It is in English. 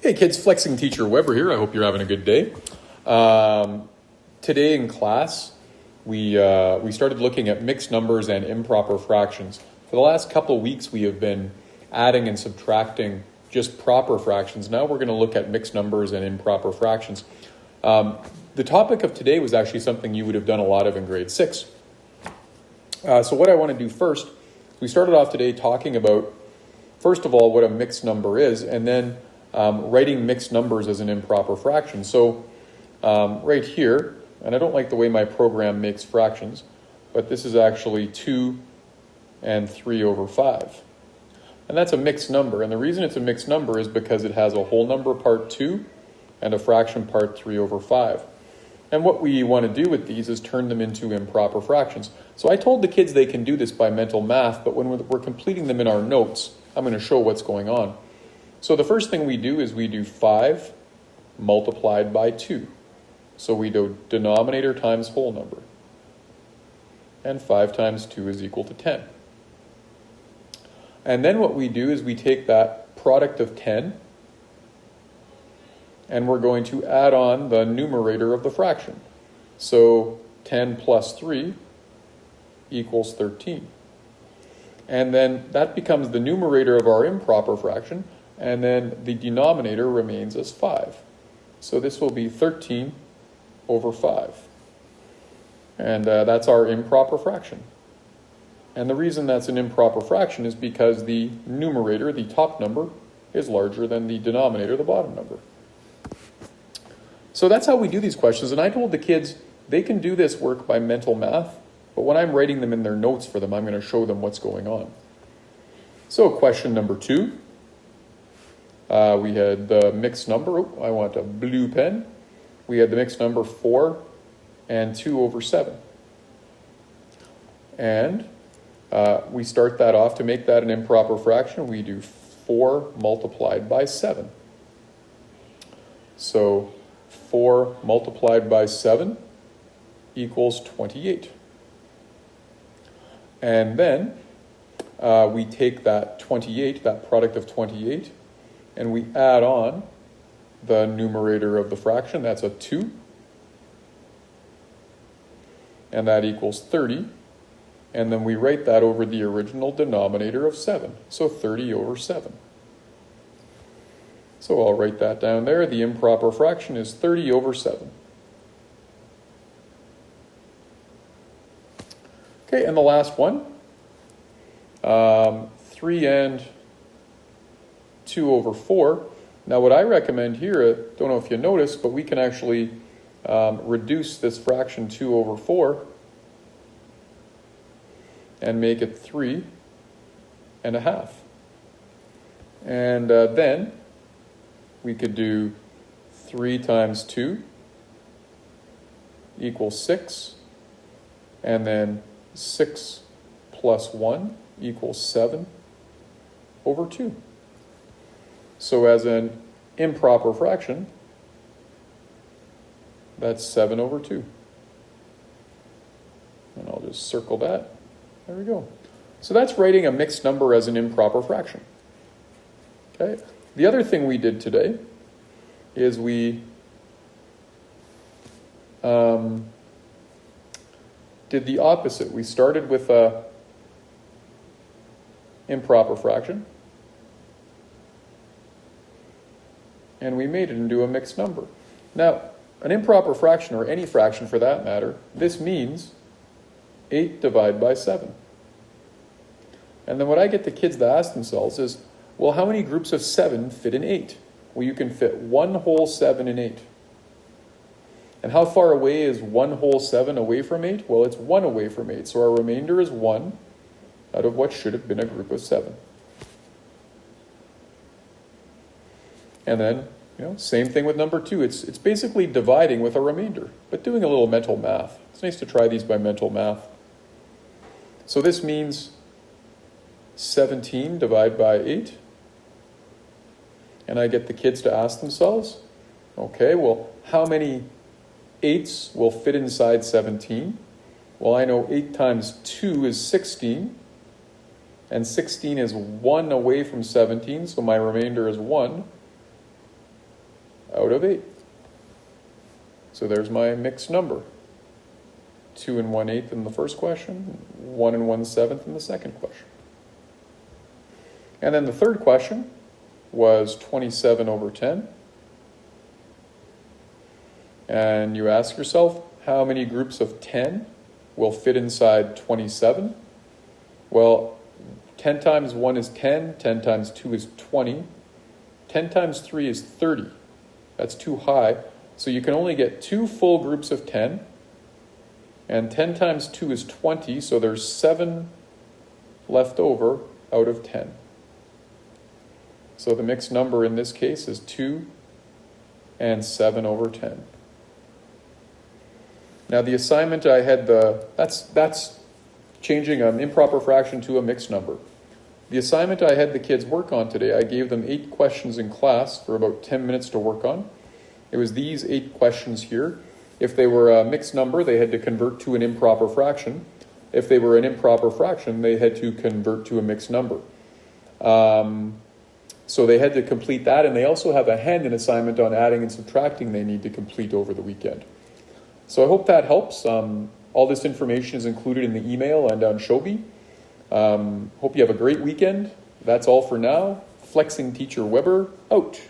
Hey kids, Flexing Teacher Weber here. I hope you're having a good day. Today in class, we started looking at mixed numbers and improper fractions. For the last couple of weeks, we have been adding and subtracting just proper fractions. Now we're going to look at mixed numbers and improper fractions. The topic of today was actually something you would have done a lot of in grade 6. So what I want to do first, we started off today talking about, first of all, what a mixed number is, and then writing mixed numbers as an improper fraction. So right here, and I don't like the way my program makes fractions, but this is actually 2 and 3 over 5. And that's a mixed number. And the reason it's a mixed number is because it has a whole number part 2 and a fraction part 3 over 5. And what we want to do with these is turn them into improper fractions. So I told the kids they can do this by mental math, but when we're completing them in our notes, I'm going to show what's going on. So the first thing we do is we do 5 multiplied by 2. So we do denominator times whole number. And 5 times 2 is equal to 10. And then what we do is we take that product of 10 and we're going to add on the numerator of the fraction. So 10 plus 3 equals 13. And then that becomes the numerator of our improper fraction, and then the denominator remains as 5. So this will be 13 over 5. And that's our improper fraction. And the reason that's an improper fraction is because the numerator, the top number, is larger than the denominator, the bottom number. So that's how we do these questions. And I told the kids they can do this work by mental math, but when I'm writing them in their notes for them, I'm going to show them what's going on. So question number 2. We had the mixed number. Oh, I want a blue pen. We had the mixed number 4 and 2 over 7. And we start that off. To make that an improper fraction, we do 4 multiplied by 7. So 4 multiplied by 7 equals 28. And then we take that 28, that product of 28, and we add on the numerator of the fraction. That's a 2. And that equals 30. And then we write that over the original denominator of 7. So 30 over 7. So I'll write that down there. The improper fraction is 30 over 7. Okay, and the last one. 3 and 2 over 4. Now what I recommend here, I don't know if you noticed, but we can actually reduce this fraction 2 over 4 and make it 3 and a half. And then we could do 3 times 2 equals 6, and then 6 plus 1 equals 7 over 2. So as an improper fraction, that's 7 over 2. And I'll just circle that. There we go. So that's writing a mixed number as an improper fraction. Okay. The other thing we did today is we did the opposite. We started with a improper fraction, and we made it into a mixed number. Now, an improper fraction, or any fraction for that matter, this means 8 divided by 7. And then what I get the kids to ask themselves is, well, how many groups of 7 fit in 8? Well, you can fit 1 whole 7 in 8. And how far away is 1 whole 7 away from 8? Well, it's 1 away from 8. So our remainder is 1 out of what should have been a group of 7. And then, same thing with number 2. It's basically dividing with a remainder, but doing a little mental math. It's nice to try these by mental math. So this means 17 divided by 8. And I get the kids to ask themselves, okay, well, how many 8s will fit inside 17? Well, I know 8 times 2 is 16. And 16 is 1 away from 17, so my remainder is 1. out of 8. So there's my mixed number. 2 1/8 in the first question, 1 1/7 in the second question. And then the third question was 27 over 10. And you ask yourself, how many groups of 10 will fit inside 27? Well, 10 times 1 is 10, 10 times 2 is 20, 10 times 3 is 30. That's too high. So you can only get 2 full groups of 10, and 10 times 2 is 20, so there's 7 left over out of 10. So the mixed number in this case is 2 and 7 over 10. Now the assignment I had that's changing an improper fraction to a mixed number. The assignment I had the kids work on today, I gave them 8 questions in class for about 10 minutes to work on. It was these 8 questions here. If they were a mixed number, they had to convert to an improper fraction. If they were an improper fraction, they had to convert to a mixed number. So they had to complete that, and they also have a hand-in assignment on adding and subtracting they need to complete over the weekend. So I hope that helps. All this information is included in the email and on Shobi. Hope you have a great weekend. That's all for now. Flexing Teacher Weber, out.